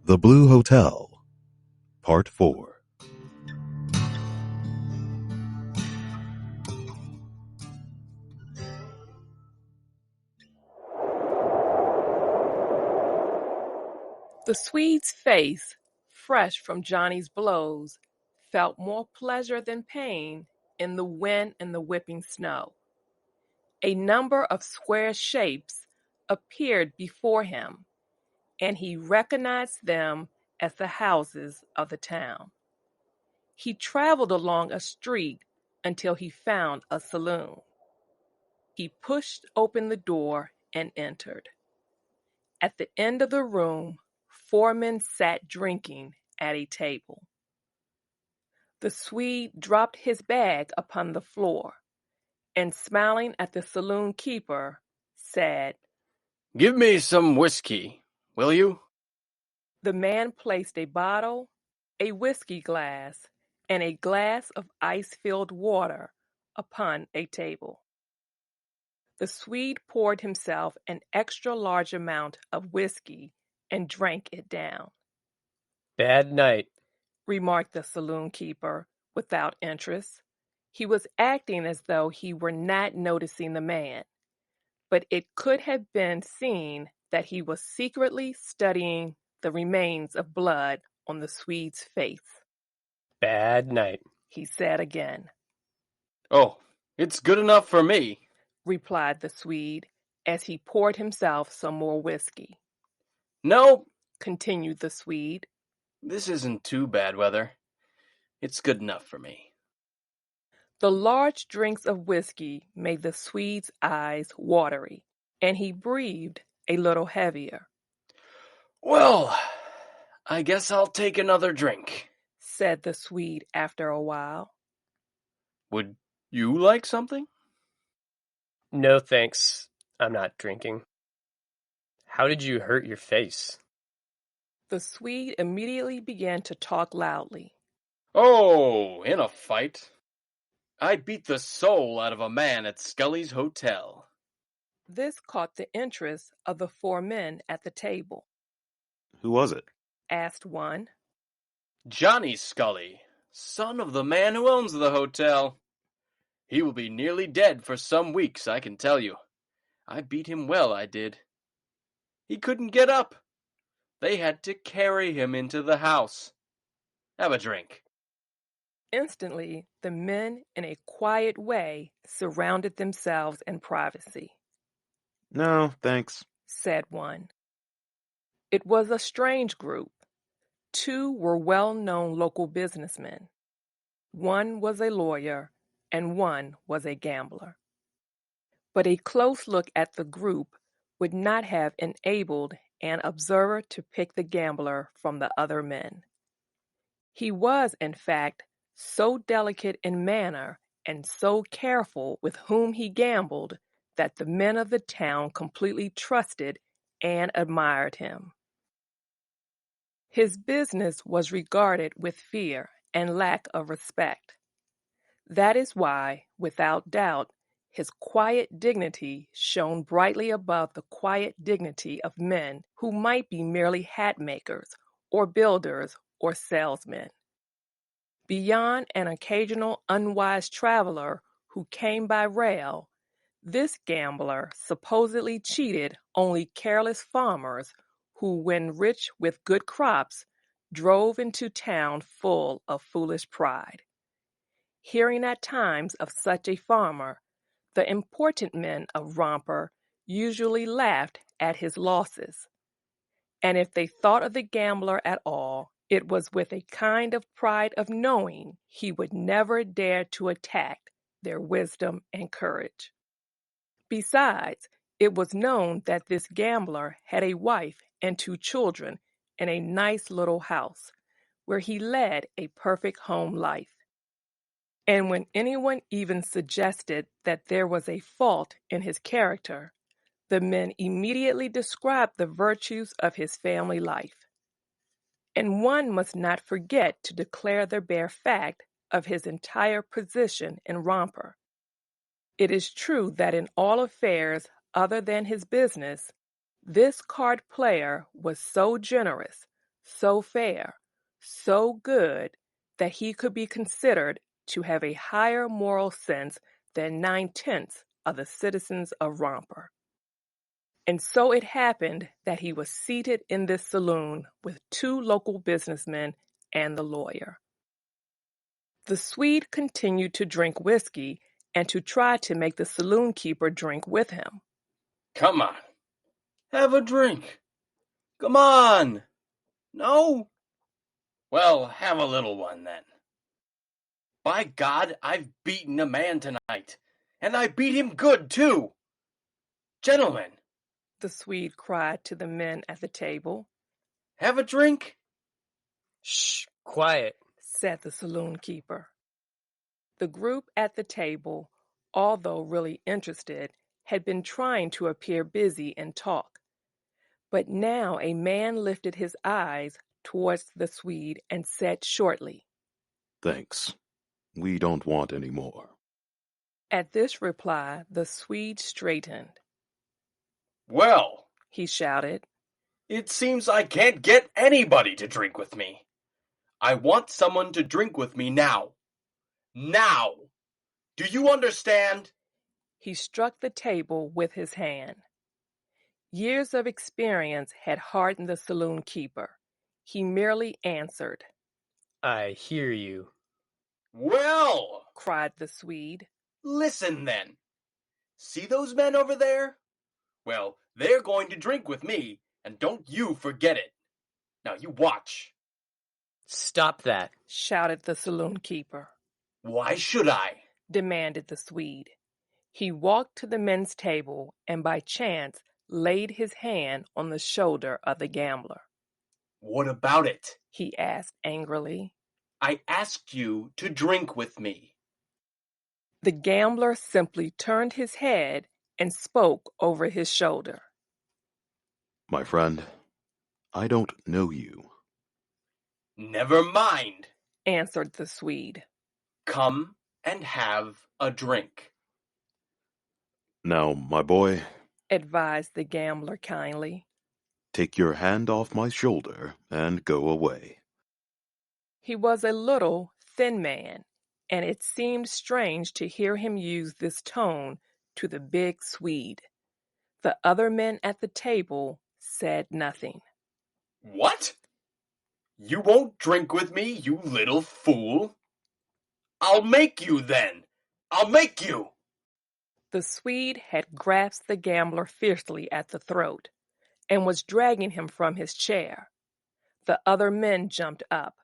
The Blue Hotel, Part 4. The Swede's face, fresh from Johnny's blows, felt more pleasure than pain in the wind and the whipping snow. A number of square shapes appeared before him, and he recognized them as the houses of the town. He traveled along a street until he found a saloon. He pushed open the door and entered. At the end of the room, 4 men sat drinking at a table. The Swede dropped his bag upon the floor and, smiling at the saloon keeper, said, "Give me some whiskey, will you?" The man placed a bottle, a whiskey glass, and a glass of ice-filled water upon a table. The Swede poured himself an extra large amount of whiskey and drank it down. "Bad night," remarked the saloon keeper without interest. He was acting as though he were not noticing the man, but it could have been seen that he was secretly studying the remains of blood on the Swede's face. "Bad night," He said again, "Oh, it's good enough for me," replied the Swede as he poured himself some more whiskey. "No, Continued the Swede. this isn't too bad weather. It's good enough for me." The large drinks of whiskey made the Swede's eyes watery, and he breathed a little heavier. "Well, I guess I'll take another drink," said the Swede after a while. "Would you like something?" "No thanks, I'm not drinking." "How did you hurt your face?" The Swede immediately began to talk loudly. "Oh, in a fight. I beat the soul out of a man at Scully's hotel." This caught the interest of the 4 men at the table. Who was it? Asked one. "Johnny Scully, son of the man who owns the hotel. He will be nearly dead for some weeks, I can tell you. I beat him well, I did. He couldn't get up. They had to carry him into the house. Have a drink." Instantly, the men in a quiet way surrounded themselves in privacy. No, thanks. Said one. It was a strange group. 2 were well-known local businessmen. One was a lawyer, and one was a gambler. But a close look at the group would not have enabled an observer to pick the gambler from the other men. He was, in fact, so delicate in manner and so careful with whom he gambled that the men of the town completely trusted and admired him. His business was regarded with fear and lack of respect. That is why, without doubt, his quiet dignity shone brightly above the quiet dignity of men who might be merely hat makers or builders or salesmen. Beyond an occasional unwise traveler who came by rail, this gambler supposedly cheated only careless farmers who, when rich with good crops, drove into town full of foolish pride. Hearing at times of such a farmer, the important men of Romper usually laughed at his losses. And if they thought of the gambler at all, it was with a kind of pride of knowing he would never dare to attack their wisdom and courage. Besides, it was known that this gambler had a wife and 2 children in a nice little house, where he led a perfect home life. And when anyone even suggested that there was a fault in his character, the men immediately described the virtues of his family life. And one must not forget to declare the bare fact of his entire position in Romper. It is true that in all affairs other than his business, this card player was so generous, so fair, so good that he could be considered to have a higher moral sense than 9/10 of the citizens of Romper. And so it happened that he was seated in this saloon with two local businessmen and the lawyer. The Swede continued to drink whiskey and to try to make the saloon keeper drink with him. Come on. Have a drink. Come on. No? Well, have a little one then. By God, I've beaten a man tonight. And I beat him good, too. Gentlemen, The Swede cried to the men at the table, have a drink? Shh, quiet. said the saloon keeper. The group at the table, although really interested, had been trying to appear busy and talk. But now a man lifted his eyes towards the Swede and said shortly, Thanks. We don't want any more. At this reply, the Swede straightened. Well, He shouted, it seems I can't get anybody to drink with me. I want someone to drink with me now. Now! Do you understand? He struck the table with his hand. Years of experience had hardened the saloon keeper. He merely answered, I hear you. Well, cried the Swede. listen then. See those men over there? Well, they're going to drink with me, and don't you forget it. Now you watch. Stop that. Shouted the saloon keeper. Why should I? Demanded the Swede. He walked to the men's table and by chance laid his hand on the shoulder of the gambler. What about it? He asked angrily. I asked you to drink with me. The gambler simply turned his head and spoke over his shoulder. My friend, I don't know you. Never mind. Answered the Swede. Come and have a drink. Now, my boy, Advised the gambler kindly. take your hand off my shoulder and go away. He was a little, thin man, and it seemed strange to hear him use this tone to the big Swede. The other men at the table said nothing. What? You won't drink with me, you little fool? I'll make you then. I'll make you. The Swede had grasped the gambler fiercely at the throat and was dragging him from his chair. The other men jumped up.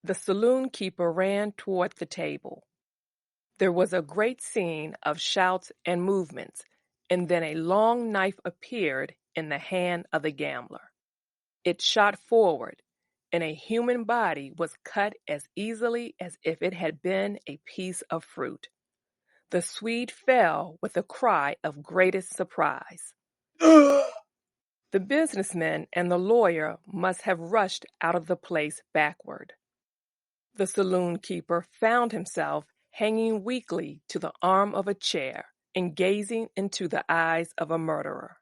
The saloon keeper ran toward the table. There was a great scene of shouts and movements, and then a long knife appeared in the hand of the gambler. It shot forward, and a human body was cut as easily as if it had been a piece of fruit. The Swede fell with a cry of greatest surprise. The businessman and the lawyer must have rushed out of the place backward. The saloon keeper found himself hanging weakly to the arm of a chair and gazing into the eyes of a murderer.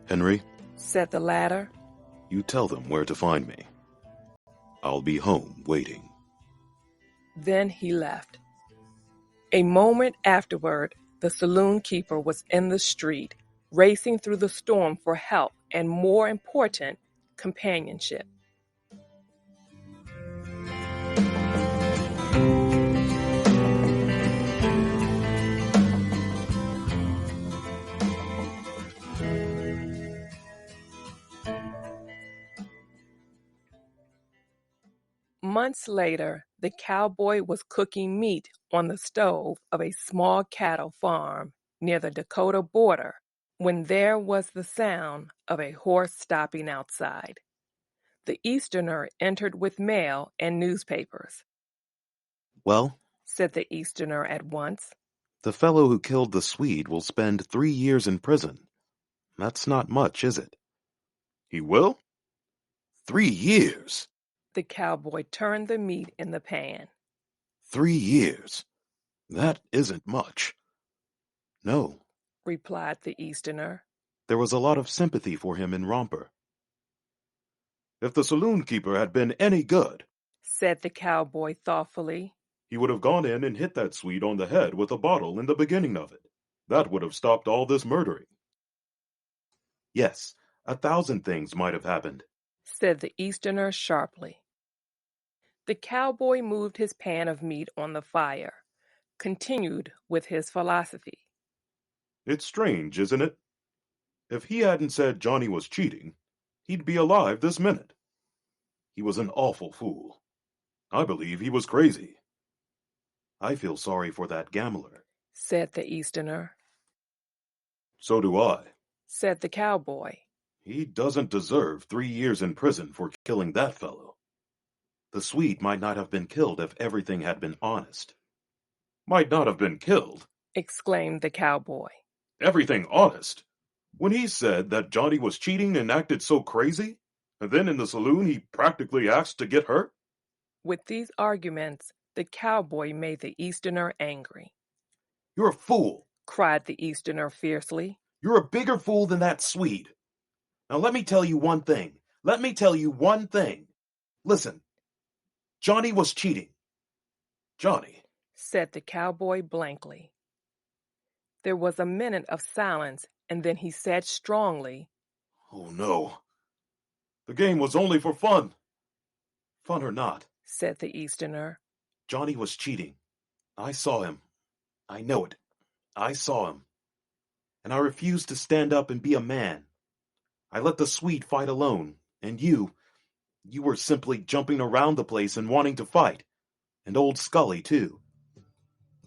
Henry, Said the latter. you tell them where to find me. I'll be home waiting. Then he left. A moment afterward, the saloon keeper was in the street, racing through the storm for help and, more important, companionship. Months later, the cowboy was cooking meat on the stove of a small cattle farm near the Dakota border when there was the sound of a horse stopping outside. The Easterner entered with mail and newspapers. Well, Said the Easterner at once. the fellow who killed the Swede will spend 3 years in prison. That's not much, is it? He will? 3 years! The cowboy turned the meat in the pan. 3 years! That isn't much. No, Replied the Easterner. there was a lot of sympathy for him in Romper. If the saloon keeper had been any good, said the cowboy thoughtfully. he would have gone in and hit that Swede on the head with a bottle in the beginning of it. That would have stopped all this murdering. Yes, 1,000 things might have happened, said the Easterner sharply. The cowboy moved his pan of meat on the fire, continued with his philosophy. It's strange, isn't it? If he hadn't said Johnny was cheating, he'd be alive this minute. He was an awful fool. I believe he was crazy. I feel sorry for that gambler. Said the Easterner. So do I. Said the cowboy. He doesn't deserve 3 years in prison for killing that fellow. The Swede might not have been killed if everything had been honest. Might not have been killed? Exclaimed the cowboy. Everything honest? When he said that Johnny was cheating and acted so crazy, and then in the saloon he practically asked to get hurt? With these arguments, the cowboy made the Easterner angry. You're a fool, cried the Easterner fiercely. You're a bigger fool than that Swede. Now let me tell you one thing. Listen, Johnny was cheating. Johnny, said the cowboy blankly. There was a minute of silence, and then he said strongly, oh no. The game was only for fun. Fun or not, said the Easterner. Johnny was cheating. I saw him. I know it. I saw him. And I refused to stand up and be a man. I let the Swede fight alone, and you were simply jumping around the place and wanting to fight. And old Scully, too.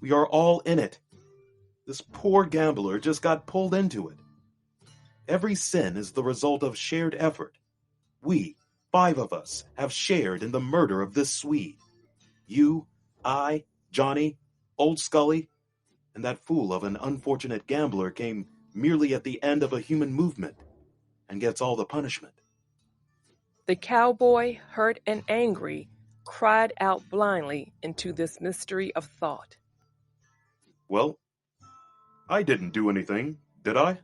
We are all in it. This poor gambler just got pulled into it. Every sin is the result of shared effort. We, 5 of us, have shared in the murder of this Swede. You, I, Johnny, old Scully, and that fool of an unfortunate gambler came merely at the end of a human movement and gets all the punishment. The cowboy, hurt and angry, cried out blindly into this mystery of thought. Well, I didn't do anything, did I?